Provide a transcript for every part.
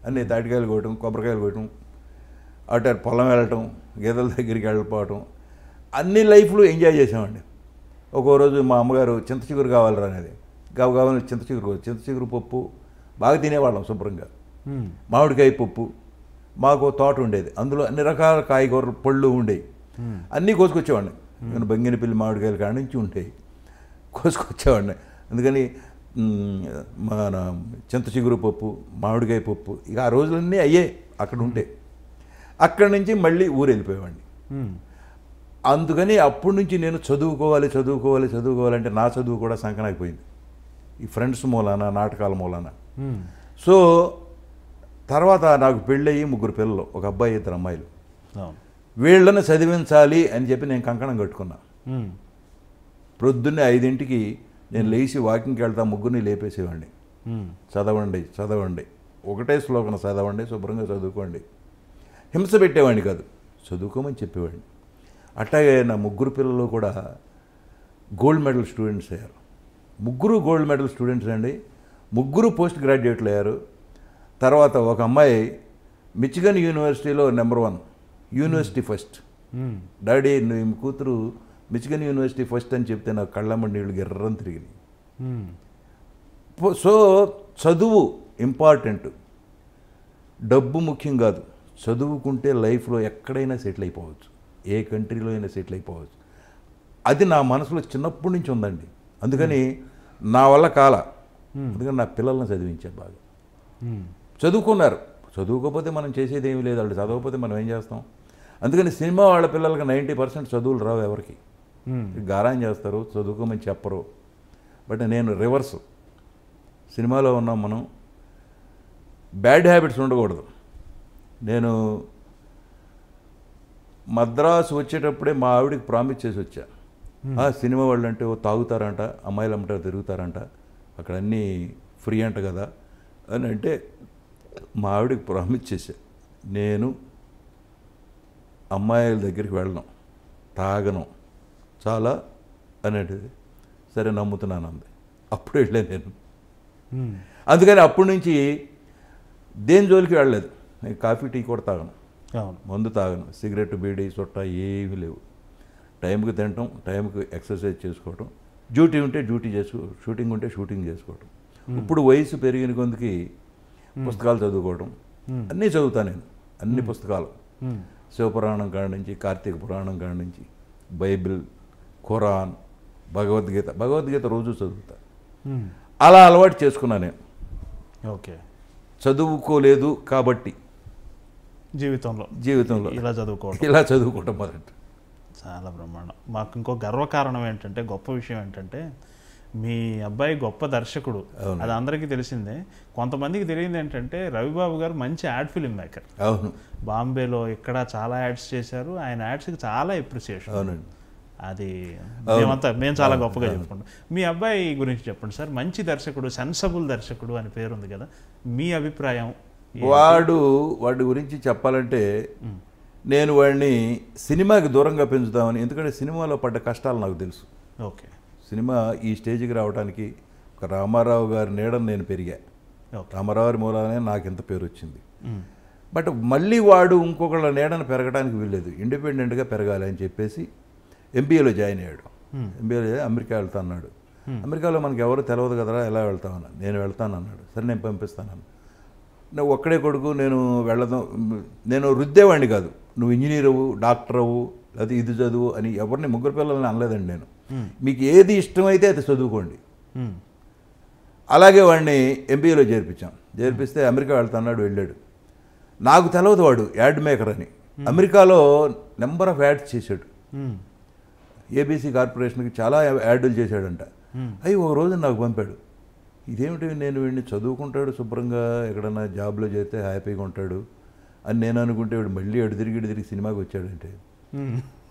అన్నీ తాటికాయలు కొట్టడం, కొబ్బరికాయలు కొట్టడం, అటు పొలం వెళ్ళటం, గేదెల దగ్గరికి వెళ్ళిపోవటం, అన్ని లైఫ్లు ఎంజాయ్ చేసామండి. ఒక్కో రోజు మా అమ్మగారు చింత చిగురు కావాలరా అనేది, కావాలని చింత చిగురు పప్పు బాగా తినేవాళ్ళం శుభ్రంగా. మామిడికాయ పప్పు, మాకు తోట ఉండేది, అందులో అన్ని రకాల కాయగూరలు పళ్ళు ఉండేవి, అన్నీ కోసుకొచ్చేవాడిని. నేను బంగినపల్లి మామిడికాయలు కాడ నుంచి ఉంటాయి, కోసుకొచ్చేవాడిని. అందుకని మన చింత చిగురు పప్పు, మామిడికాయ పప్పు, ఇక ఆ రోజులన్నీ అయ్యే అక్కడ ఉంటే. అక్కడి నుంచి మళ్ళీ ఊరు వెళ్ళిపోయేవాడిని. అందుకని అప్పటి నుంచి నేను చదువుకోవాలంటే నా చదువు కూడా సంకనాకపోయింది, ఈ ఫ్రెండ్స్ మూలాన, నాటకాల మూలాన. సో తర్వాత నాకు పెళ్ళయ్యి 3 పిల్లలు, ఒక అబ్బాయి 2 అమ్మాయిలు. వీళ్ళని చదివించాలి అని చెప్పి నేను కంకణం కట్టుకున్నా. ప్రొద్దున్నే 5ంటికి నేను లేచి వాకింగ్కి వెళ్తా, ముగ్గురిని లేపేసేవాడిని. చదవండి, ఒకటే శ్లోకం చదవండి, శుభ్రంగా చదువుకోండి. హింస పెట్టేవాడిని కాదు, చదువుకోమని చెప్పేవాడిని. అట్లాగే నా 3 పిల్లలు కూడా గోల్డ్ మెడల్ స్టూడెంట్స్ అయ్యారు. 3 గోల్డ్ మెడల్ స్టూడెంట్స్ అండి. 3 పోస్ట్ గ్రాడ్యుయేట్లు అయ్యారు. తర్వాత ఒక అమ్మాయి మిచిగన్ యూనివర్సిటీలో నెంబర్ 1, యూనివర్సిటీ ఫస్ట్. డాడీ నువ్వు మీ కూతురు మిచిగన్ యూనివర్సిటీ ఫస్ట్ అని చెప్తే నాకు కళ్ళమ్మ నీళ్ళు గిర్రని తిరిగినాయి. సో చదువు ఇంపార్టెంట్, డబ్బు ముఖ్యం కాదు. చదువుకుంటే లైఫ్లో ఎక్కడైనా సెటిల్ అయిపోవచ్చు, ఏ కంట్రీలో అయినా సెటిల్ అయిపోవచ్చు. అది నా మనసులో చిన్నప్పటి నుంచి ఉందండి. అందుకని నా వల్ల అందుకని నా పిల్లల్ని చదివించా బాగా. చదువుకున్నారు, చదువుకోకపోతే మనం చేసేది ఏమీ లేదు, వాళ్ళు చదవకపోతే మనం ఏం చేస్తాం. అందుకని సినిమా వాళ్ళ పిల్లలకి 90% చదువులు రావు, ఎవరికి గారాం చేస్తారు, చదువుకోమని చెప్పరు. బట్ నేను రివర్స్, సినిమాలో ఉన్నాం మనం, బ్యాడ్ హ్యాబిట్స్ ఉండకూడదు. నేను మద్రాసు వచ్చేటప్పుడే మా ఆవిడికి ప్రామిస్ చేసి వచ్చా, సినిమా వాళ్ళు అంటే తాగుతారంట, అమ్మాయిలు అమ్మట తిరుగుతారంట, అక్కడ అన్నీ ఫ్రీ అంట కదా అని అంటే మా ఆవిడికి ప్రామిస్ చేశా, నేను అమ్మాయిల దగ్గరికి వెళ్ళను, తాగను, చాలా అనేది. సరే నమ్ముతున్నాను అంది. అప్పుడు వెళ్ళే నేను. అందుకని అప్పటి నుంచి దేని జోలికి వెళ్ళలేదు. నేను కాఫీ టీ కూడా తాగను, మందు తాగను, సిగరెట్ బీడీ చుట్ట ఏమీ లేవు. టైంకి తినటం, టైంకి ఎక్సర్సైజ్ చేసుకోవటం, డ్యూటీ ఉంటే డ్యూటీ షూటింగ్ ఉంటే షూటింగ్ చేసుకోవటం. ఇప్పుడు వయసు పెరిగిన కొందికి పుస్తకాలు చదువుకోవటం, అన్నీ చదువుతాను నేను, అన్ని పుస్తకాలు, శివపురాణం కాడ నుంచి, కార్తీక పురాణం కాడ నుంచి, బైబిల్, ఖురాన్, భగవద్గీత రోజు చదువుతా. అలా అలవాటు చేసుకున్నా నేను. చదువుకోలేదు కాబట్టి జీవితంలో ఇలా చదువుకోవటం మొదటి. చాలా బ్రహ్మాండం. మాకు ఇంకో గర్వకారణం ఏంటంటే, గొప్ప విషయం ఏంటంటే, మీ అబ్బాయి గొప్ప దర్శకుడు, అది అందరికీ తెలిసిందే. కొంతమందికి తెలియదు ఏంటంటే, రవిబాబు గారు మంచి యాడ్ ఫిల్మ్ మేకర్. అవును, బాంబేలో ఇక్కడ చాలా యాడ్స్ చేశారు, ఆయన యాడ్స్కి చాలా అప్రిసియేషన్. అవునండి, అది మేము చాలా గొప్పగా చెప్పుకుంటాం. మీ అబ్బాయి గురించి చెప్పండి సార్. మంచి దర్శకుడు, సెన్సబుల్ దర్శకుడు అని పేరుంది కదా, మీ అభిప్రాయం? వాడి గురించి చెప్పాలంటే, నేను వాడిని సినిమాకి దూరంగా పెంచుదామని, ఎందుకంటే సినిమాలో పడ్డ కష్టాలు నాకు తెలుసు. సినిమా ఈ స్టేజ్కి రావడానికి ఒక రామారావు గారి నీడని నేను పెరిగా, రామారావు గారి మూలానే నాకు ఎంత పేరు వచ్చింది. బట్ మళ్ళీ వాడు ఇంకొకళ్ళ నీడను పెరగడానికి వీల్లేదు, ఇండిపెండెంట్గా పెరగాలి అని చెప్పేసి ఎంబీఏలో జాయిన్ అయ్యాడు. ఎంబీఏలో అమెరికా వెళ్తా అన్నాడు. అమెరికాలో మనకి ఎవరు తెలియదు కదరా, ఎలా వెళ్తామన్నా. నేను వెళ్తాను అన్నాడు. సరే నేను పంపిస్తాను. నువ్వు ఒక్కడే కొడుకు, నేను రుద్దేవాడిని కాదు, నువ్వు ఇంజనీర్ అవ్వు, డాక్టర్ అవ్వు, లేకపోతే ఇది చదువు అని ఎవరిని 3 పిల్లల్ని అనలేదండి నేను. మీకు ఏది ఇష్టమైతే అది చదువుకోండి. అలాగే వాడిని ఎంబీఏలో చేర్పిస్తే అమెరికా వెళ్తాన్నాడు, వెళ్ళాడు. నాకు తెలియదు వాడు యాడ్ మేకర్ అని. అమెరికాలో నెంబర్ ఆఫ్ యాడ్స్ చేశాడు, ఏబీసీ కార్పొరేషన్కి చాలా యాడ్లు చేశాడంట. అవి ఒక రోజు నాకు పంపాడు. ఇదేమిటి, నేను వీడిని చదువుకుంటాడు శుభ్రంగా, ఎక్కడన్నా జాబ్లో చేస్తే హ్యాపీగా ఉంటాడు అని నేను అనుకుంటే, వీడు మళ్ళీ అడు తిరిగి సినిమాకి వచ్చాడంటే.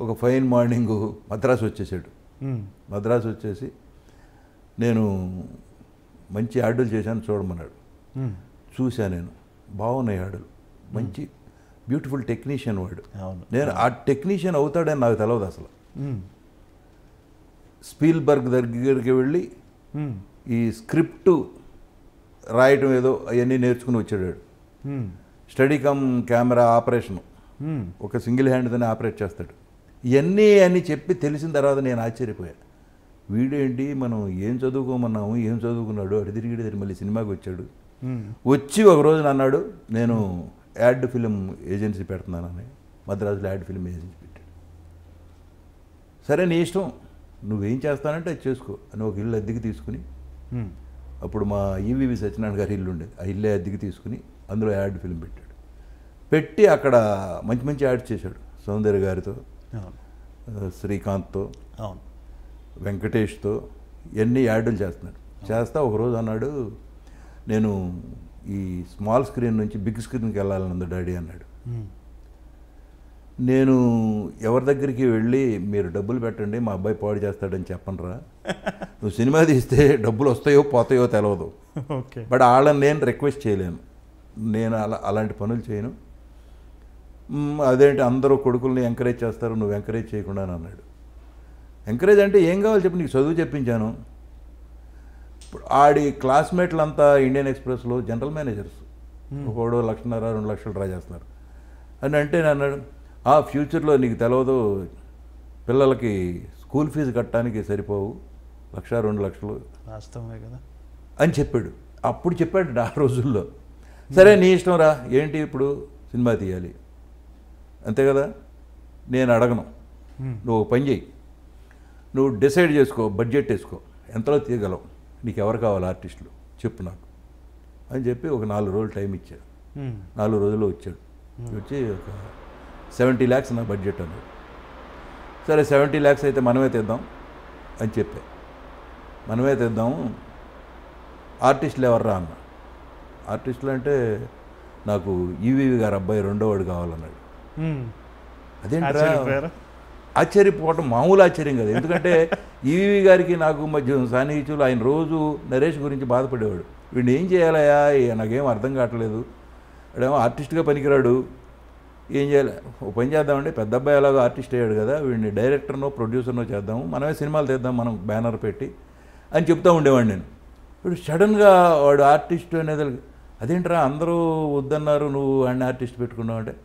ఒక ఫైన్ మార్నింగ్ మద్రాసు వచ్చేసాడు. మద్రాసు వచ్చేసి నేను మంచి యాడ్లు చేశాను చూడమన్నాడు. చూసా నేను, బాగున్నాయి యాడ్లు, మంచి బ్యూటిఫుల్ టెక్నీషియన్ వాడు. నేను ఆ టెక్నీషియన్ అవుతాడని నాకు తెలియదు అసలు. స్పీల్బర్గ్ దగ్గరికి వెళ్ళి ఈ స్క్రిప్ట్ రాయటం ఏదో అవన్నీ నేర్చుకుని వచ్చాడు. స్టడీ కమ్ కెమెరా ఆపరేషను, ఒక సింగిల్ హ్యాండ్తోనే ఆపరేట్ చేస్తాడు. ఇవన్నీ అని చెప్పి తెలిసిన తర్వాత నేను ఆశ్చర్యపోయా. వీడేంటి, మనం ఏం చదువుకోమన్నాము, ఏం చదువుకున్నాడు, అటు తిరిగి మళ్ళీ సినిమాకి వచ్చాడు. వచ్చి ఒక రోజు అన్నాడు, నేను యాడ్ ఫిలిం ఏజెన్సీ పెడుతున్నానని. మద్రాసులో యాడ్ ఫిలిం ఏజెన్సీ పెట్టాడు. సరే నీ ఇష్టం, నువ్వేం చేస్తానంటే అది చేసుకో అని ఒక ఇల్లు అద్దెకి తీసుకుని, అప్పుడు మా ఈవీవి సత్యనారాయణ గారి ఇల్లు ఉండేది, ఆ ఇల్లే అద్దెకి తీసుకుని అందులో యాడ్ ఫిలిం పెట్టాడు. పెట్టి అక్కడ మంచి మంచి యాడ్స్ చేశాడు. సౌందర్య గారితో, శ్రీకాంత్తో, వెంకటేష్తో ఎన్ని యాడ్లు చేస్తున్నాడు. చేస్తా ఒకరోజు అన్నాడు, నేను ఈ స్మాల్ స్క్రీన్ నుంచి బిగ్ స్క్రీన్కి వెళ్ళాలన్నది డాడీ అన్నాడు. నేను ఎవరి దగ్గరికి వెళ్ళి మీరు డబ్బులు పెట్టండి మా అబ్బాయి పాడు చేస్తాడని చెప్పనరా, నువ్వు సినిమా తీస్తే డబ్బులు వస్తాయో పోతాయో తెలియదు, బట్ వాళ్ళని నేను రిక్వెస్ట్ చేయలేను, నేను అలాంటి పనులు చేయను. అదేంటి అందరూ కొడుకుల్ని ఎంకరేజ్ చేస్తారు, నువ్వు ఎంకరేజ్ చేయకుండా అని అన్నాడు. ఎంకరేజ్ అంటే ఏం కావాలి చెప్పి, నీకు చదువు చెప్పించాను. ఆడి క్లాస్మేట్లంతా ఇండియన్ ఎక్స్ప్రెస్లో జనరల్ మేనేజర్స్, ఒకడు 1,00,000 2 లక్షలు డ్రా చేస్తున్నారు అని అంటే అన్నాడు, ఫ్యూచర్లో నీకు తెలియదు, పిల్లలకి స్కూల్ ఫీజు కట్టడానికి సరిపోవు 1,00,000 2 లక్షలు వాస్తవమే కదా అని చెప్పాడు. అప్పుడు చెప్పాడు ఆ రోజుల్లో. సరే నీ ఇష్టం రా, ఏంటి ఇప్పుడు సినిమా తీయాలి అంతే కదా, నేను అడగను, నువ్వు పని చేయి, నువ్వు డిసైడ్ చేసుకో, బడ్జెట్ వేసుకో, ఎంతలో తీయగలవు, నీకు ఎవరు కావాలి ఆర్టిస్టులు చెప్పు నాకు అని చెప్పి ఒక 4 రోజులు టైం ఇచ్చాడు. 4 రోజుల్లో వచ్చాడు. వచ్చి ఒక 70 lakhs నా బడ్జెట్ అన్నాడు. సరే 70 lakhs అయితే మనమే తెద్దాం అని చెప్పా. మనమే తెద్దాము, ఆర్టిస్టులు ఎవర్రా అన్న. ఆర్టిస్టులు అంటే నాకు ఈవీవి గారు అబ్బాయి రెండోవాడు కావాలన్నాడు. అదేంట్రా, ఆశ్చర్యపోవటం మామూలు ఆశ్చర్యం కదా, ఎందుకంటే ఈవీవి గారికి నాకు మధ్య సాన్నిహిత్యులు, ఆయన రోజు నరేష్ గురించి బాధపడేవాడు. వీడిని ఏం చేయాలయా, నాకేం అర్థం కావట్లేదు, వాడేమో ఆర్టిస్ట్గా పనికిరాడు, ఏం చేయాలి, ఓ పని చేద్దామండి, పెద్ద అబ్బాయి ఎలాగో ఆర్టిస్ట్ అయ్యాడు కదా, వీడిని డైరెక్టర్నో ప్రొడ్యూసర్నో చేద్దాము, మనమే సినిమాలు తెద్దాం మనం బ్యానర్ పెట్టి అని చెప్తూ ఉండేవాడిని నేను. ఇప్పుడు సడన్గా వాడు ఆర్టిస్ట్ అనేది, అదేంట్రా అందరూ వద్దన్నారు, నువ్వు వాడిని ఆర్టిస్ట్ పెట్టుకున్నావు అంటే,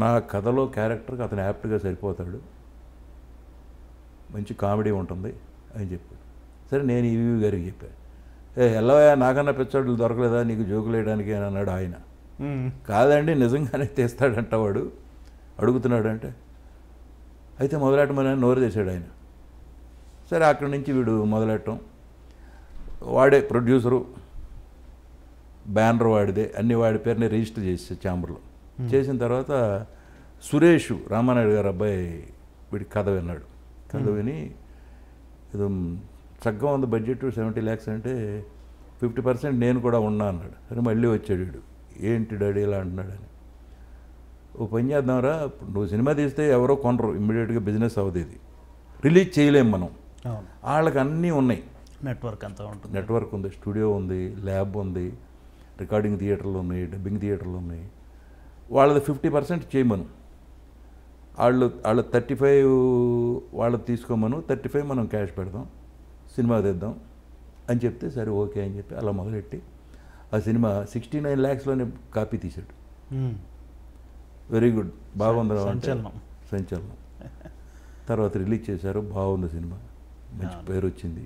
నా కథలో క్యారెక్టర్కి అతను యాప్ట్గా సరిపోతాడు, మంచి కామెడీ ఉంటుంది అని చెప్పాడు. సరే నేను ఈవీవి గారికి చెప్పాను, ఎల్లవయ్యా నాకన్నా పిచ్చోళ్ళు దొరకలేదా నీకు జోకులు వేయడానికి అని అన్నాడు ఆయన. కాదండి నిజంగానే తెస్తాడంట వాడు, అడుగుతున్నాడు అంటే, అయితే మొదలెట్టమని నోరు చేశాడు ఆయన. సరే అక్కడి నుంచి వీడు మొదలెట్టడం, వాడే ప్రొడ్యూసరు, బ్యానర్ వాడిదే, అన్ని వాడి పేరుని రిజిస్టర్ చేసి ఛాంబర్లో చేసిన తర్వాత సురేష్ రామానాయుడు గారు అబ్బాయి వీడి కథ విన్నాడు. కథ విని ఏదో చక్కగా ఉంది బడ్జెట్ 70 lakhs అంటే 50% నేను కూడా ఉన్నా అన్నాడు. సరే మళ్ళీ వచ్చాడు వీడు, ఏంటి డాడీ ఇలా అంటున్నాడు అని. ఓ పని చేద్దాంరా, నువ్వు సినిమా తీస్తే ఎవరో కొనరు, ఇమ్మీడియట్గా బిజినెస్ అవుతుంది, ఇది రిలీజ్ చేయలేము మనం, వాళ్ళకి అన్నీ ఉన్నాయి, నెట్వర్క్ అంతా ఉంటుంది, నెట్వర్క్ ఉంది, స్టూడియో ఉంది, ల్యాబ్ ఉంది, రికార్డింగ్ థియేటర్లు ఉన్నాయి, డబ్బింగ్ థియేటర్లు ఉన్నాయి, వాళ్ళది 50% చేయమను, వాళ్ళు 35 వాళ్ళది తీసుకోమను, 35 మనం క్యాష్ పెడదాం, సినిమా తెద్దాం అని చెప్తే సరే ఓకే అని చెప్పి అలా మొదలెట్టి ఆ సినిమా 69 lakhsలోనే కాపీ తీశాడు. వెరీ గుడ్, బాగుంది, సంచలనం. తర్వాత రిలీజ్ చేశారు, బాగుంది సినిమా, మంచి పేరు వచ్చింది.